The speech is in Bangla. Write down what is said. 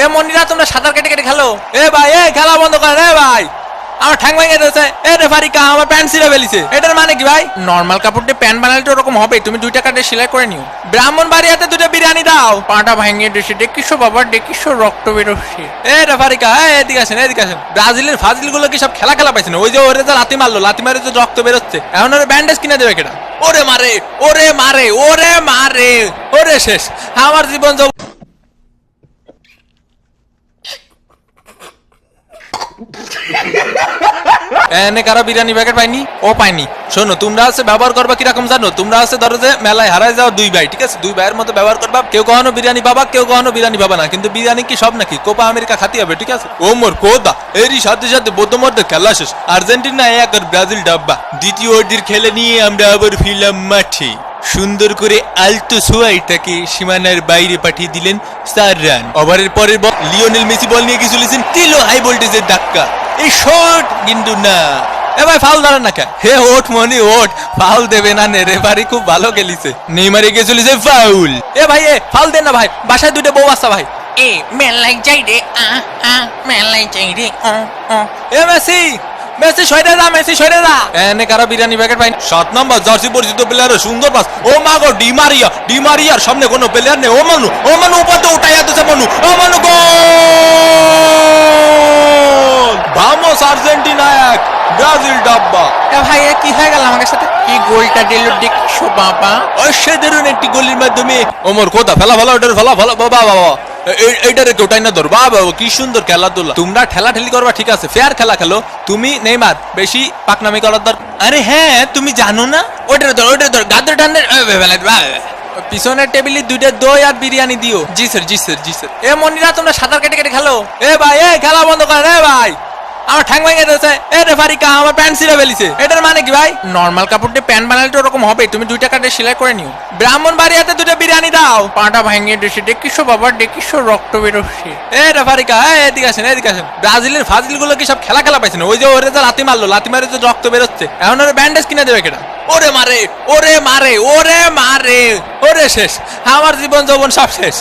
এ মনিরা তোমরা সাঁতার কেটে কেটে খেলো। এ ভাই এ খেলা বন্ধ করেন। এ ভাই আমার ঠ্যাং ভেঙে দিয়েছে। এ রেফারি কা আমার প্যান্ট ছিঁড়ে ফেলিছে। এটার মানে কি ভাই? নরমাল কাপড় দিয়ে প্যান্ট বানালে তো ওরকম হবে। তুমি 2 টাকা দিয়ে সেলাই করে নিও। ব্রাহ্মণবাড়িয়াতে 2টা বিরিয়ানি দাও। পাটা ভেঙে দিয়েছে। দেখিছো বাবা দেখিছো রক্ত বেরোচ্ছে। এ রেফারি কা এদিকে আসেন এদিকে আসেন। ব্রাজিলের ফাজিল গুলো কি সব খেলা খেলা পাইছে না? ওই যে ওরে যে লাথি মারলো, লাথি মারে যে রক্ত বেরোচ্ছে, এখন ওরে ব্যান্ডেজ কিনে দেবে কেটা? ওরে মারে ওরে মারে ওরে মারে ওরে শেষ আমার জীবন। এনে কারো বিরিয়ানি প্যাকেট পাইনি? ও পাইনি। শোনো তোমরা আছে ব্যবহার করবা কিরকম জানো? তোমরা আছে ধরো যে মেলায় হারায় যাও 2 ভাই, ঠিক আছে? 2 ভাইয়ের মতো ব্যবহার করবা। কেউ কখনো বিরিয়ানি পাবা, কেউ কখনো বিরিয়ানি পাবা না। কিন্তু বিরিয়ানি কি সব নাকি? কোপা আমেরিকা খাতি হবে, ঠিক আছে? ও মোর কোদা এরই সাথে সাথে প্রথমত খেলা শেষ। আর্জেন্টিনা 1 আর ব্রাজিল ডাব্বা। দ্বিতীয় অর্ধের খেলে নিয়ে আমরা আবার ফিরলাম মাঠে। সুন্দর করে আলতো সোয়াইটাকে সীমানার বাইরে পাঠিয়ে দিলেন 4 রান। ওভারের পরের বল লিওনেল মেসি বল নিয়ে গিয়ে চলেছেন তিলো হাই ভোল্টেজের ধাক্কা। এই শট কিন্তু না। এ ভাই ফাউল দাঁড়ান না কে? হে ওঠ মনি ওঠ, ফাউল দেবে না নে। রেফারি খুব ভালো খেলিছে। নেইমারে গিয়ে চলেছে ফাউল। এ ভাই এ ফাউল দেন না ভাই, বাসায় 2টা বউ আসছে ভাই। এ মেলাই যাই রে মেলাই যাই রে এ মেসি মেসি সরে যা, মেসি সরে যা। এনে কারো বিরিয়ানি প্যাকেট পাইনি? 7 নম্বর জার্সি পরিচিত প্লেয়ার সুন্দর পাস। ও মা গো ডিমারিয়া, ডিমারিয়ার সামনে কোনো প্লেয়ার নেই। ও মানু উপাতে উঠাইয়া দিছে মানু। ও মানু গোল! ভামোস আর্জেন্টিনা 1 ব্রাজিল ডাব্বা। এ ভাই এ কি হয়ে গেল আমাদের সাথে? কি গোলটা দিল দেখছো বাবা? অসাধারণ একটি গোলের মাধ্যমে ওমর কোথা ফেলা ওটার ফেলা বাবা বাবা এইটারে কেউটাই না ধর। বাবা কি সুন্দর খেলাধুলা। তোমরা ঠেলা ঠেলি করবা ঠিক আছে, ফেয়ার খেলা খেলো। তুমি নেইমার বেশি পাকনামি করার দরকার। আরে হ্যাঁ তুমি জানো না? ওটার ধর গাদের টান্ডের পিছনের টেবিলে 2টা দই আর বিরিয়ানি দিও। জি স্যার জি স্যার জি স্যার। এ মনিরা তোমরা সাঁতার কেটে কেটে খেলো। এ ভাই এ খেলা বন্ধ করেন। এ ভাই আমার ঠ্যাং ভেঙে দিয়েছে। এ রেফারি কা আমার প্যান্ট ছিঁড়ে ফেলিছে। এটার মানে কি ভাই? নরমাল কাপড় দিয়ে প্যান্ট বানালে তো ওরকম হবে। তুমি 2 টাকা দিয়ে সেলাই করে নিও। ব্রাহ্মণবাড়িয়াতে 2টা বিরিয়ানি দাও। পাটা ভেঙে দিয়েছে। দেখিছো বাবা দেখিছো রক্ত বেরোচ্ছে। এ রেফারি কা এদিকে আসেন এদিকে আসেন। ব্রাজিলের ফাজিল গুলো কি সব খেলা খেলা পাইছে না? ওই যে ওরে যে লাথি মারলো, লাথি মারে যে রক্ত বেরোচ্ছে, এখন ওরে ব্যান্ডেজ কিনে দেবে কেটা? ওরে মারে ওরে মারে ওরে মারে ওরে শেষ আমার জীবন যৌবন সব শেষ।